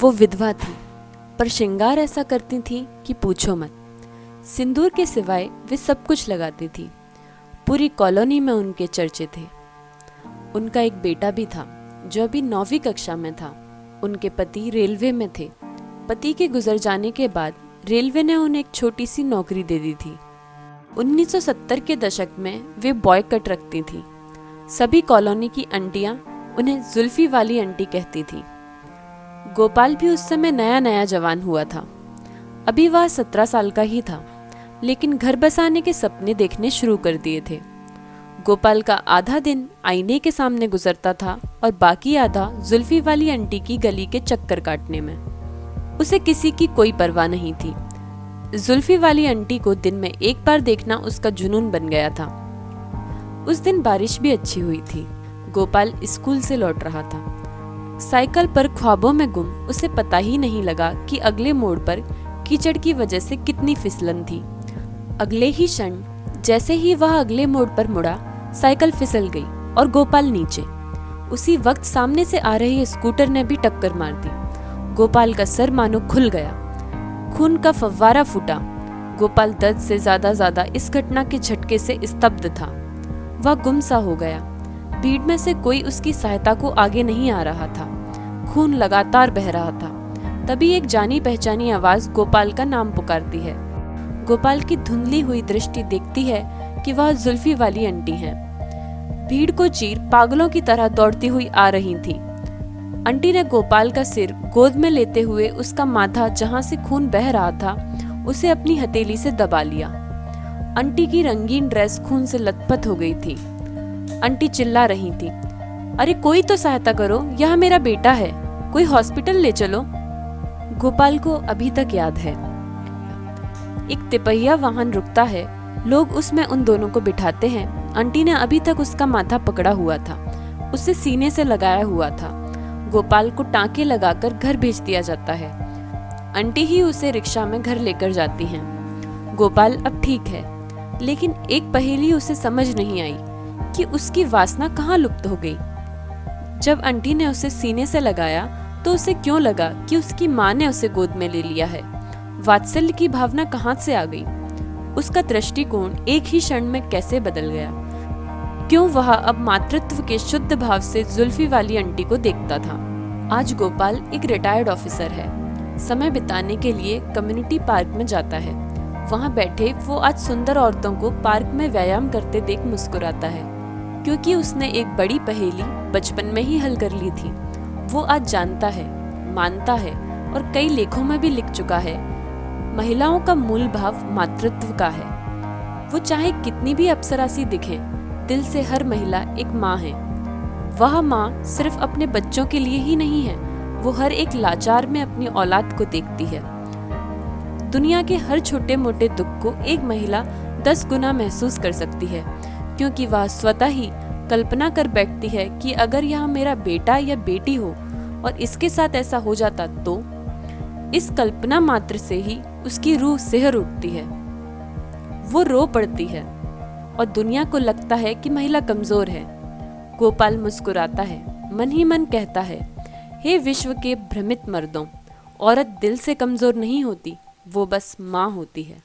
वो विधवा थी, पर श्रृंगार ऐसा करती थी कि पूछो मत। सिंदूर के सिवाय वे सब कुछ लगाती थी। पूरी कॉलोनी में उनके चर्चे थे। उनका एक बेटा भी था जो अभी 9वीं कक्षा में था। उनके पति रेलवे में थे। पति के गुजर जाने के बाद रेलवे ने उन्हें एक छोटी सी नौकरी दे दी थी। 1970 के दशक में वे बॉय कट रखती थी। सभी कॉलोनी की आंटियां उन्हें जुल्फी वाली आंटी कहती थी। गोपाल भी उस समय नया नया जवान हुआ था। अभी वह 17 साल का ही था, लेकिन घर बसाने के सपने देखने शुरू कर दिए थे। गोपाल का आधा दिन आईने के सामने गुजरता था और बाकी आधा जुल्फी वाली आंटी की गली के चक्कर काटने में। उसे किसी की कोई परवाह नहीं थी। जुल्फी वाली आंटी को दिन में एक बार देखना उसका जुनून बन गया था। उस दिन बारिश भी अच्छी हुई थी। गोपाल स्कूल से लौट रहा था। साइकिल पर ख्वाबों में गुम उसे पता ही नहीं लगा कि अगले मोड़ पर कीचड़ की वजह से कितनी फिसलन थी। अगले ही क्षण जैसे ही वह अगले मोड़ पर मुड़ा, साइकिल फिसल गई और गोपाल नीचे। उसी वक्त सामने से आ रही स्कूटर ने भी टक्कर मार दी। गोपाल का सर मानो खुल गया। खून का फव्वारा फूटा। गोपाल दर्द से ज्यादा इस घटना के झटके से स्तब्ध था। वह गुमसा हो गया। भीड़ में से कोई उसकी सहायता को आगे नहीं आ रहा था। खून लगातार बह रहा था। तभी एक जानी पहचानी आवाज गोपाल का नाम पुकारती है। गोपाल की धुंधली हुई दृष्टि देखती है कि वह जुल्फी वाली आंटी हैं। भीड़ को चीर पागलों की तरह दौड़ती हुई आ रही थी। आंटी ने गोपाल का सिर गोद में लेते हुए उसका माथा, जहां से खून बह रहा था, उसे अपनी हथेली से दबा लिया। आंटी की रंगीन ड्रेस खून से लथपथ हो गई थी। आंटी चिल्ला रही थी, अरे कोई तो सहायता करो, यह मेरा बेटा है, कोई हॉस्पिटल ले चलो। गोपाल को अभी तक याद है, एक तिपहिया वाहन रुकता है, लोग उसमें उन दोनों को बिठाते हैं। आंटी ने अभी तक उसका माथा पकड़ा हुआ था, उसे सीने से लगाया हुआ था। गोपाल को टांके लगाकर घर भेज दिया जाता है। आंटी ही उसे रिक्शा में घर लेकर जाती हैं। गोपाल अब ठीक है, लेकिन एक पहेली उसे समझ नहीं आई कि उसकी वासना कहाँ लुप्त हो गई। जब आंटी ने उसे सीने से लगाया तो उसे क्यों लगा कि उसकी माँ ने उसे गोद में ले लिया है। वात्सल्य की भावना कहाँ से आ गई। उसका दृष्टिकोण एक ही क्षण में कैसे बदल गया। क्यों वह अब मातृत्व के शुद्ध भाव से जुल्फी वाली आंटी को देखता था। आज गोपाल एक रिटायर्ड ऑफिसर है। समय बिताने के लिए कम्युनिटी पार्क में जाता है। वहाँ बैठे वो आज सुंदर औरतों को पार्क में व्यायाम करते देख मुस्कुराता है, क्योंकि उसने एक बड़ी पहेली बचपन में ही हल कर ली थी। वो आज जानता है, मानता है और कई लेखों में भी लिख चुका है, महिलाओं का मूल भाव मातृत्व का है। वो चाहे कितनी भी अप्सरासी दिखे, दिल से हर महिला एक माँ है। वह माँ सिर्फ अपने बच्चों के लिए ही नहीं है, वो हर एक लाचार में अपनी औलाद को देखती है। दुनिया के हर छोटे मोटे दुख को एक महिला 10 गुना महसूस कर सकती है, क्योंकि वह स्वतः ही कल्पना कर बैठती है कि अगर यह मेरा बेटा या बेटी हो और इसके साथ ऐसा हो जाता तो। इस कल्पना मात्र से ही उसकी रूह सिहर उठती है। वो रो पड़ती है और दुनिया को लगता है कि महिला कमजोर है। गोपाल मुस्कुराता है, मन ही मन कहता है, हे विश्व के भ्रमित मर्दों, औरत दिल से कमजोर नहीं होती, वो बस माँ होती है।